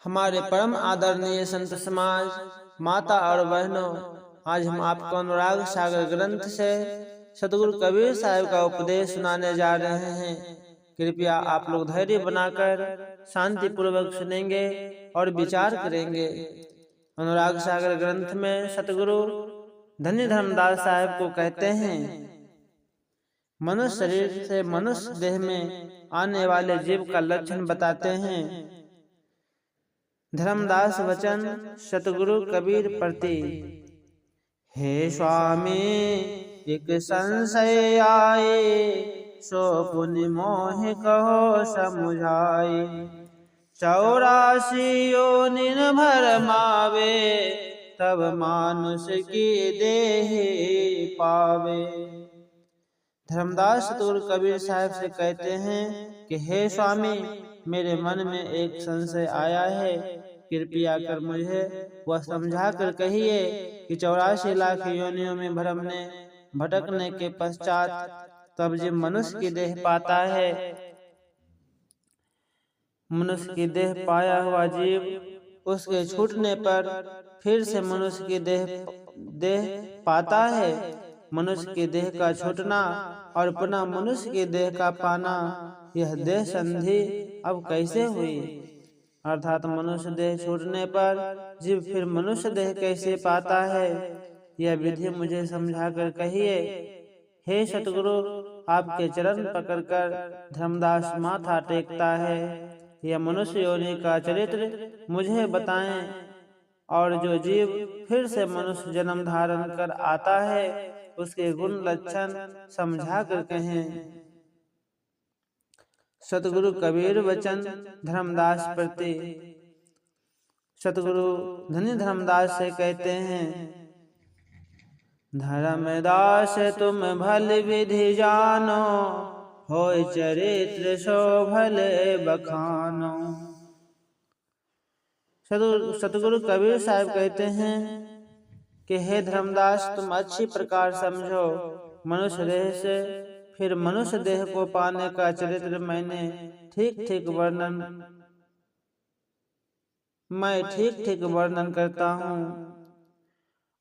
हमारे परम आदरणीय संत समाज, माता और बहनों, आज हम आपको अनुराग सागर ग्रंथ से सतगुरु कबीर साहब का उपदेश सुनाने जा रहे हैं। कृपया आप लोग धैर्य बनाकर शांति पूर्वक सुनेंगे और विचार करेंगे। अनुराग सागर ग्रंथ में सतगुरु धन्य धर्मदास साहब को कहते हैं, मनुष्य शरीर से मनुष्य देह में आने वाले जीव का लक्षण बताते हैं। धर्मदास वचन सतगुरु कबीर प्रति। हे स्वामी एक संशय आए, सो पुनि मोहि कहो समुझाए। 84 योनिन भर मावे, तब मानुष की देह पावे। धर्मदास सतगुरु कबीर साहब से कहते हैं कि हे स्वामी, मेरे मन में एक संशय आया है, कृपया कर मुझे वह समझा कर कहिए कि 84 लाख योनियों में भटकने के पश्चात तब जब मनुष्य की देह पाता है, मनुष्य की देह पाया हुआ जीव उसके छूटने पर फिर से मनुष्य की देह पाता है। मनुष्य की देह का छूटना और पुनः मनुष्य की देह का पाना, यह देह संधि अब कैसे हुई? अर्थात मनुष्य देह छूटने पर जीव फिर मनुष्य देह कैसे पाता है, यह विधि मुझे समझा कर कहिए। हे सतगुरु, आपके चरण पकड़कर धर्मदास माथा टेकता है। यह मनुष्य योनि का चरित्र मुझे बताएं, और जो जीव फिर से मनुष्य जन्म धारण कर आता है, उसके गुण लक्षण समझा कर कहें। सतगुरु कबीर वचन धर्मदास प्रति। सतगुरु धन्य धर्मदास से कहते हैं, धर्मदास तुम भल विधि जानो, होय चरित्र सो भले बखानो। सतगुरु कबीर साहब कहते हैं कि हे धर्मदास, तुम अच्छी प्रकार समझो, मनुष्य देह से फिर मनुष्य देह को पाने का चरित्र मैं ठीक ठीक वर्णन करता हूँ।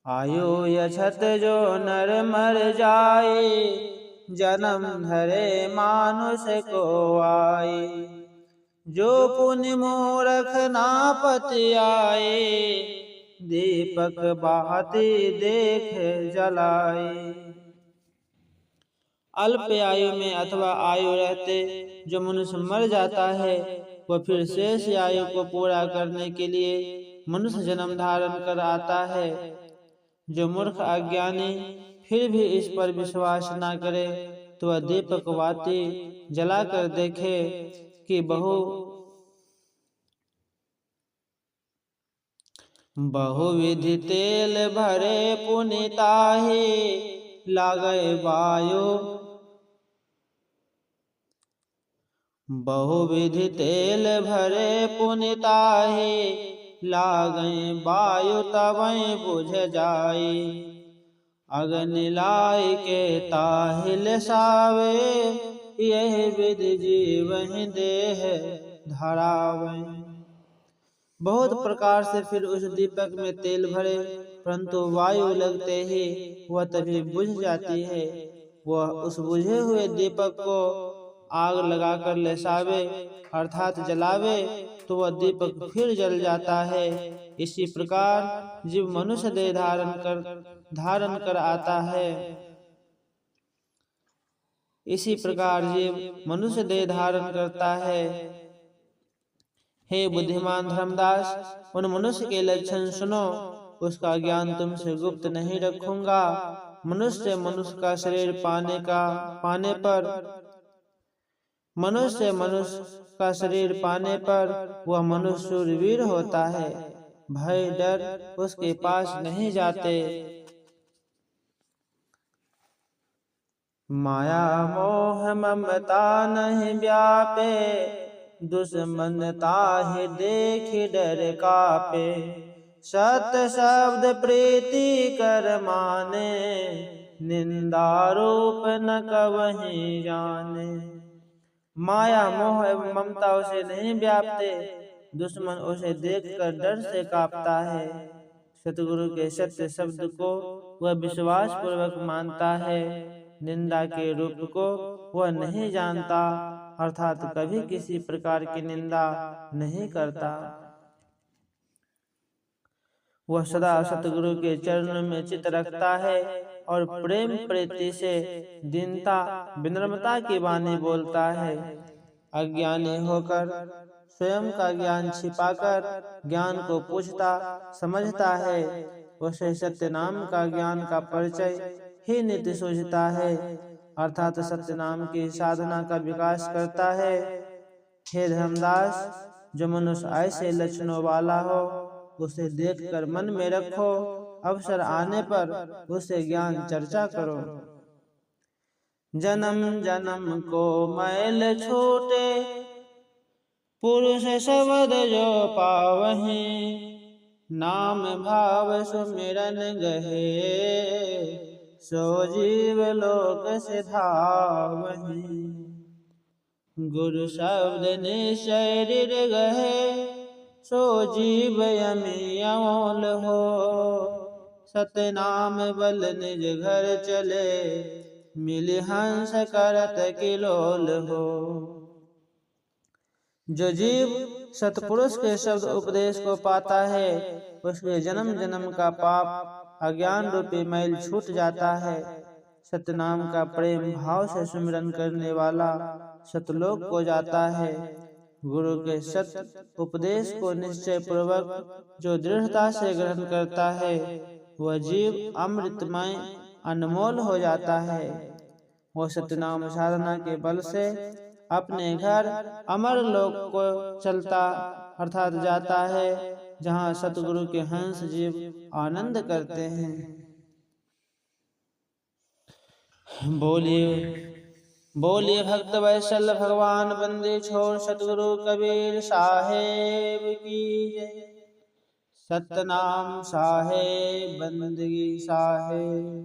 आयु यछत जो नर मर जाए, जन्म धरे मानुष को आए। जो पुण्य मूरख नापत आए, दीपक बाती देख जलाए। अल्प आयु में अथवा आयु रहते जो मनुष्य मर जाता है, वह फिर शेष आयु को पूरा करने के लिए मनुष्य जन्म धारण कर आता है। जो मूर्ख अज्ञानी फिर भी इस पर विश्वास न करे, तो वह दीपक बाती जलाकर देखे कि बहुविधि तेल भरे पुनिताहे, लागय वायु। बहुविधि तेल भरे पुनिताहे, लागय वायु तवै बुझ जाए। अग्नि लाई के ताहिल सावे, यह विधि जीवहि देह धरावे। बहुत प्रकार से फिर उस दीपक में तेल भरे, परंतु वायु लगते ही वह तभी बुझ जाती है। वह उस बुझे हुए दीपक को आग लगाकर लेसावे अर्थात जलावे, तो वह दीपक फिर जल जाता है। इसी प्रकार जीव मनुष्य देह धारण कर आता है। इसी प्रकार जीव मनुष्य देह धारण करता है। हे बुद्धिमान धर्मदास, उन मनुष्य के लक्षण सुनो, उसका ज्ञान तुमसे गुप्त नहीं रखूंगा। मनुष्य का शरीर पाने पर वह मनुष्य शूरवीर होता है। भय डर उसके पास नहीं जाते। माया मोह ममता नहीं व्यापे, दुश्मनता ही देख डर कापे। सत शब्द प्रीति कर माने, निंदा रूप न कवहीं जाने। माया मोह एवं ममता उसे नहीं व्यापते, दुश्मन उसे देखकर डर से कांपता है। सतगुरु के सत्य शब्द को वह विश्वास पूर्वक मानता है। निंदा के रूप को वह नहीं जानता, अर्थात कभी किसी प्रकार की निंदा नहीं करता। वह सदा सतगुरु के चरणों में चित्त रखता है और प्रेम प्रीति से दीनता विनम्रता की वाणी बोलता है। अज्ञानी होकर स्वयं का ज्ञान छिपाकर ज्ञान को पूछता समझता है। उसे सत्य नाम का ज्ञान का परिचय ही नित्य सूझता है, अर्थात सत्य नाम की साधना का विकास करता है। हे धर्मदास, जो मनुष्य ऐसे लक्षणों वाला हो उसे देखकर मन में रखो, अवसर आने पर उसे ज्ञान चर्चा करो। जन्म जन्म को मैल छूटे, पुरुष शब्द जो पावहि, नाम भाव सुमिरन गहे, सो जीव लोक से धावहि। गुरु शब्द निश्चय गहे, सो जीव यमी अमोल हो, सतनाम बल निज घर चले, मिल हंस करत किलोल हो। जो जीव सतपुरुष के शब्द उपदेश को पाता है, उसके जन्म जन्म का पाप अज्ञान रूपी मैल छूट जाता है। सतनाम का प्रेम भाव से सुमिरन करने वाला सतलोक को जाता है। गुरु के सत्य उपदेश को निश्चय पूर्वक जो दृढ़ता से ग्रहण करता है, वह जीव अमृतमय अनमोल हो जाता है। वह सत्यनाम साधना के बल से अपने घर अमर लोक को चलता अर्थात जाता है, जहाँ सतगुरु के हंस जीव आनंद करते हैं। बोलिए भक्त वैसल भगवान बंदे छोड़ सतगुरु कबीर साहेब की जय। सतनाम साहेब बंदगी साहेब।